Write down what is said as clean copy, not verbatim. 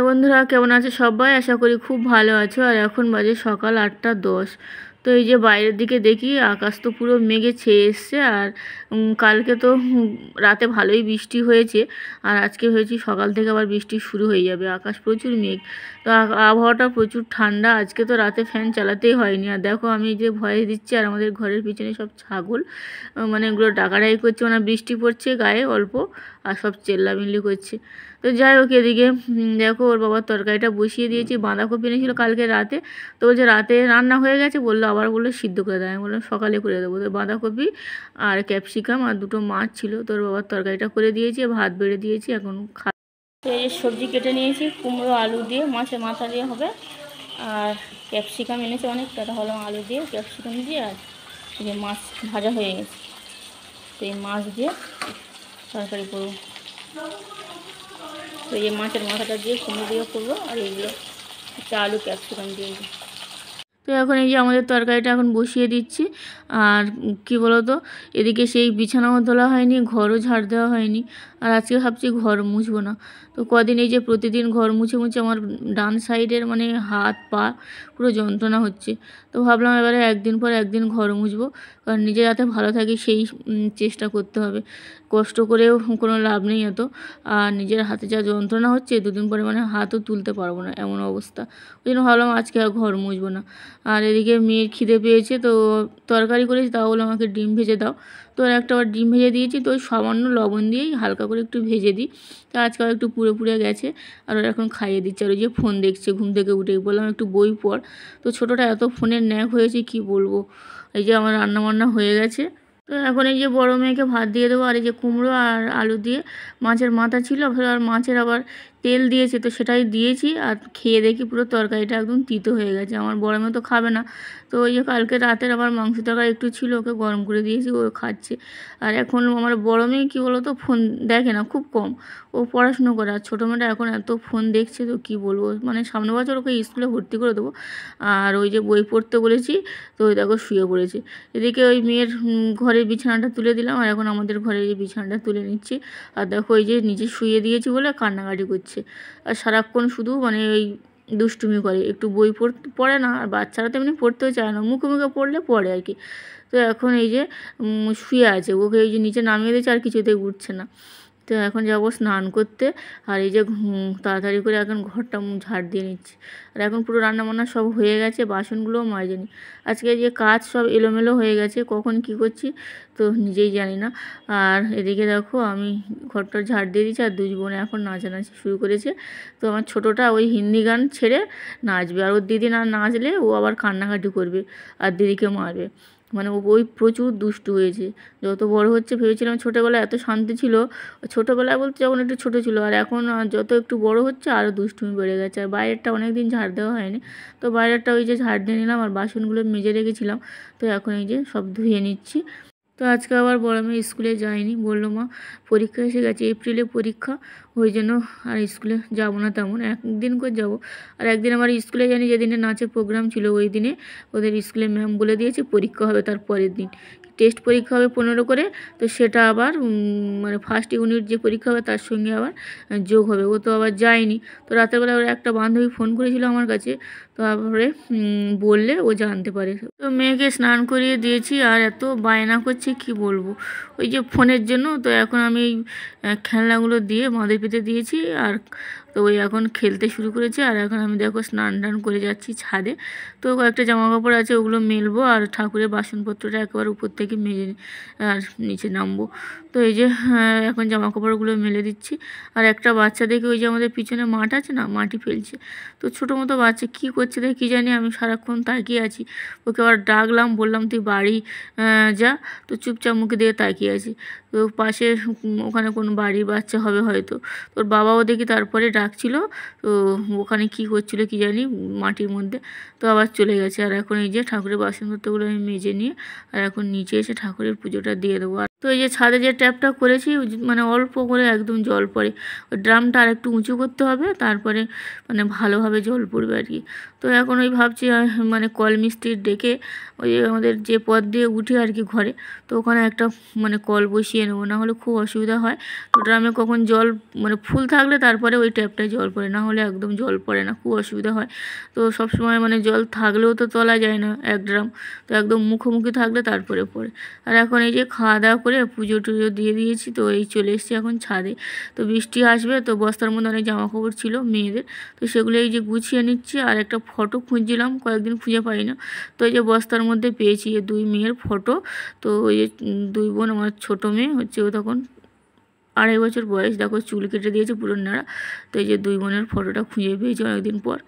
বন্ধুরা, কেমন আছে সবাই? আশা করি খুব ভালো আছো। আর এখন বাজে সকাল 8টা 10। তো এই যে বাইরের দিকে দেখি, আকাশ তো পুরো মেঘে ছেয়ে এসছে। আর কালকে তো রাতে ভালোই বৃষ্টি হয়েছে, আর আজকে হয়েছে সকাল থেকে আবার বৃষ্টি শুরু হয়ে যাবে। আকাশ প্রচুর মেঘ, তো আবহাওয়াটা প্রচুর ঠান্ডা। আজকে তো রাতে ফ্যান চালাতেই হয়নি। আর দেখো আমি যে ভয়ে দিচ্ছি, আর আমাদের ঘরের পিছনে সব ছাগল মানে এগুলো ডাকাডাকি করছে, মানে বৃষ্টি পড়ছে গায়ে অল্প, আর সব চেল্লামিল্লি করছে। তো যাই হোক, এদিকে দেখো ওর বাবার তরকারিটা বসিয়ে দিয়েছি। বাঁধাকপি এনেছিল কালকে রাতে, তো বলছে রাতে রান্না হয়ে গেছে, বললো আবার বললো সিদ্ধ করে দেয়। আমি বললাম সকালে করে দেবো। তো বাঁধাকপি আর ক্যাপসিকাম আর দুটো মাছ ছিল, তোর বাবার তরকারিটা করে দিয়েছি, ভাত বেড়ে দিয়েছি, এখন এই যে সবজি কেটে নিয়েছি, কুমড়ো আলু দিয়ে, মাছের মাথা দিয়ে হবে। আর ক্যাপসিকাম এনেছে অনেকটা, তাহলে আলু দিয়ে ক্যাপসিকাম দিয়ে, আর এই যে মাছ ভাজা হয়ে গেছে। তো এই মাছ দিয়ে তরকারি করবো। তো এই মাছের মাথাটা দিয়ে কুমড়ো দিয়ে করবো, আর এইগুলো আলু ক্যাপসিকাম দিয়ে। তো এখন এই যে আমাদের তরকারিটা এখন বসিয়ে দিচ্ছি। আর কি বলো তো, এদিকে সেই বিছানাও তোলা হয়নি, ঘরও ঝাড় দেওয়া হয়নি। আর আজকে ভাবছি ঘর মুছবো না। তো কদিন এই যে প্রতিদিন ঘর মুছে মুছে আমার ডান সাইডের মানে হাত পা পুরো যন্ত্রণা হচ্ছে। তো ভাবলাম এবারে একদিন পর একদিন ঘর মুছবো, কারণ নিজে যাতে ভালো থাকি সেই চেষ্টা করতে হবে। কষ্ট করেও কোনো লাভ নেই এত। আর নিজের হাতে যা যন্ত্রণা হচ্ছে, দুদিন পরে মানে হাতও তুলতে পারবো না এমন অবস্থা। ওই জন্য ভাবলাম আজকে আর ঘর মুছবো না। আর এদিকে মেয়ের খিদে পেয়েছে, তো তরকারি করেছি, তাও বলে আমাকে ডিম ভেজে দাও। তো একটা আবার ডিম ভেজে দিয়েছি, তো ওই সামান্য লবণ দিয়েই হালকা করে একটু ভেজে দিই। তো আজকাল একটু পুড়ে পুড়ে গেছে, আর ওরা এখন খাইয়ে দিচ্ছে। আর ওই যে ফোন দেখছে ঘুম থেকে উঠে, বললাম একটু বই পড়। তো ছোটোটা এত ফোনের ন্যাক হয়েছে কি বলবো। এই যে আমার রান্নাবান্না হয়ে গেছে। তো এখন এই যে বড়ো মেয়েকে ভাত দিয়ে দেবো। আর এই যে কুমড়ো আর আলু দিয়ে মাছের মাথা ছিল, আর মাছের আবার তেল দিয়েছে, তো সেটাই দিয়েছি। আর খেয়ে দেখি পুরো তরকারিটা একদম তিতো হয়ে গেছে। আমার বড় মেয়ে তো খাবে না, তো ওই যে কালকে রাতের আবার মাংস তরকারি একটু ছিল, ওকে গরম করে দিয়েছি, ও খাচ্ছে। আর এখন আমার বড় মেয়ে কী বলো তো, ফোন দেখে না, খুব কম। ও পড়াশুনো করে। আর ছোটো মেয়েটা এখন এত ফোন দেখছে, তো কী বলবো, মানে সামনের বছর ওকে স্কুলে ভর্তি করে দেবো। আর ওই যে বই পড়তে বলেছি, তো ওই দেখো শুয়ে পড়েছে। এদিকে ওই মেয়ের ঘরের বিছানাটা তুলে দিলাম, আর এখন আমাদের ঘরে এই বিছানাটা তুলে নিচ্ছি। আর দেখো ওই যে নিচে শুয়ে দিয়েছি বলে কান্নাকাটি করছে। আর সারাক্ষণ শুধু মানে ওই দুষ্টুমি করে, একটু বই পড়ে না। আর বাচ্চারা তো এমনি পড়তেও চায় না, মুখে মুখে পড়লে পড়ে আর কি। তো এখন এই যে শুয়ে আছে, ওকে এই যে নিচে নামিয়ে দিয়েছে, আর কিছুতেই উঠছে না। তো এখন যাবো স্নান করতে। আর এই যে তাড়াতাড়ি করে এখন ঘরটা ঝাড় দিয়ে নিচ্ছি। আর এখন পুরো রান্নাবান্না সব হয়ে গেছে, বাসনগুলোও মাজেনি। আজকে যে কাজ সব এলোমেলো হয়ে গেছে, কখন কি করছি তো নিজেই জানি না। আর এদিকে দেখো আমি ঘরটা ঝাড় দিয়ে দিচ্ছি, আর দুই বোনে এখন নাচানাচি শুরু করেছে। তো আমার ছোটোটা ওই হিন্দি গান ছেড়ে নাচবে, আর ওর দিদি না নাচলে ও আবার কান্নাকাটি করবে আর দিদিকে মারবে। মানে ওই প্রচুর দুষ্টু হয়েছে। যত বড় হচ্ছে, ভেবেছিলাম ছোটোবেলায় এত শান্তি ছিল, ছোটোবেলায় বলতে যখন একটু ছোটো ছিল, আর এখন যত একটু বড় হচ্ছে আরও দুষ্টুমি বেড়ে গেছে। আর বাইরেরটা অনেক দিন ঝাড় দেওয়া হয়নি, তো বাইরেরটা ওই যে ঝাড় দিয়ে নিলাম। আর বাসনগুলো মেজে রেখেছিলাম, তো এখন এই যে সব ধুয়ে নিচ্ছি। তো আজকে আবার বড় মেয়ে স্কুলে যায়নি, বললো মা পরীক্ষা এসে গেছে, এপ্রিলে পরীক্ষা, ওই জন্য আর স্কুলে যাবো না তেমন, একদিন করে যাবো। আর একদিন আমার স্কুলে জানি যেদিনে নাচের প্রোগ্রাম ছিল, ওই দিনে ওদের স্কুলে ম্যাম বলে দিয়েছে পরীক্ষা হবে তার পরের দিন। টেস্ট পরীক্ষা হবে 15 করে, তো সেটা আবার মানে ফার্স্ট ইউনিট যে পরীক্ষা হবে তার সঙ্গে আবার যোগ হবে। ও তো আবার যায়নি। তো রাতেরবেলা ওর একটা বান্ধবী ফোন করেছিল আমার কাছে, তারপরে বললে ও জানতে পারে। তো মেয়েকে স্নান করিয়ে দিয়েছি, আর এত বায়না করছে কি বলবো ওই যে ফোনের জন্য। তো এখন আমি এই খেলনাগুলো দিয়ে বাঁধে পেতে দিয়েছি, আর তো ওই এখন খেলতে শুরু করেছে। আর এখন আমি দেখো স্নান টান করে যাচ্ছি ছাদে। তো কয়েকটা জামা কাপড় আছে, ওগুলো মেলবো, আর ঠাকুরের বাসনপত্রটা একবার উপর থেকে মেজে আর নিচে নামবো। তো এই যে এখন জামা কাপড়গুলো মেলে দিচ্ছি। আর একটা বাচ্চা দেখে, ওই যে আমাদের পিছনে মাঠ আছে না, মাটি ফেলছে। তো ছোটো মতো বাচ্চা কী করছে দেখে কী জানি, আমি সারাক্ষণ তাকিয়ে আছি। ওকে আবার ডাকলাম, বললাম তুই বাড়ি যা, তো চুপচাপ মুখে দিয়ে তাকিয়ে আছি। তো পাশে ওখানে কোনো বাড়ির বাচ্চা হবে হয়তো, তোর বাবাও দেখি তারপরে ডাকছিল। তো ওখানে কি করছিল কি জানি মাটির মধ্যে, তো আবার চলে গেছে। আর এখন এই যে ঠাকুরের বাসনপত্রগুলো আমি মেজে নিয়ে, আর এখন নিচে এসে ঠাকুরের পুজোটা দিয়ে দেবো। আর তো তো এই যে ছাদে যে ট্যাপটা করেছি মানে অল্প করে একদম জল পড়ে, ওই ড্রামটা আর একটু উঁচু করতে হবে, তারপরে মানে ভালোভাবে জল পড়বে আর কি। তো এখন ওই ভাবছি মানে কল মিস্ত্রি ডেকে ওই আমাদের যে পথ দিয়ে উঠে আর কি ঘরে, তো ওখানে একটা মানে কল বসিয়ে নেবো, না হলে খুব অসুবিধা হয়। তো ড্রামে কখন জল মানে ফুল থাকলে তারপরে ওই ট্যাপটায় জল পড়ে, না হলে একদম জল পড়ে না, খুব অসুবিধা হয়। তো সবসময় মানে জল থাকলেও তো তোলা যায় না এক ড্রাম, তো একদম মুখোমুখি থাকলে তারপরে পড়ে। আর এখন এই যে খাওয়া দাওয়া করে পুজো টুজো দিয়ে দিয়েছি, তো এই চলে এসেছি এখন ছাদে। তো বৃষ্টি আসবে, তো বস্তার মধ্যে অনেক জামা কাপড় ছিল মেয়েদের, তো সেগুলো এই যে গুছিয়ে নিচ্ছি। আর একটা ফটো খুঁজছিলাম, কয়েকদিন খুঁজে পাই না, তো এই যে বস্তার মধ্যে পেয়েছি এই 2 মেয়ের ফটো। তো ওই যে 2 বোন, আমার ছোটো মেয়ে হচ্ছে ও তখন 2.5 বছর বয়স, দেখো চুল কেটে দিয়েছে পুরো নাড়া। তো এই যে 2 বোনের ফটোটা খুঁজে পেয়েছি অনেকদিন পর।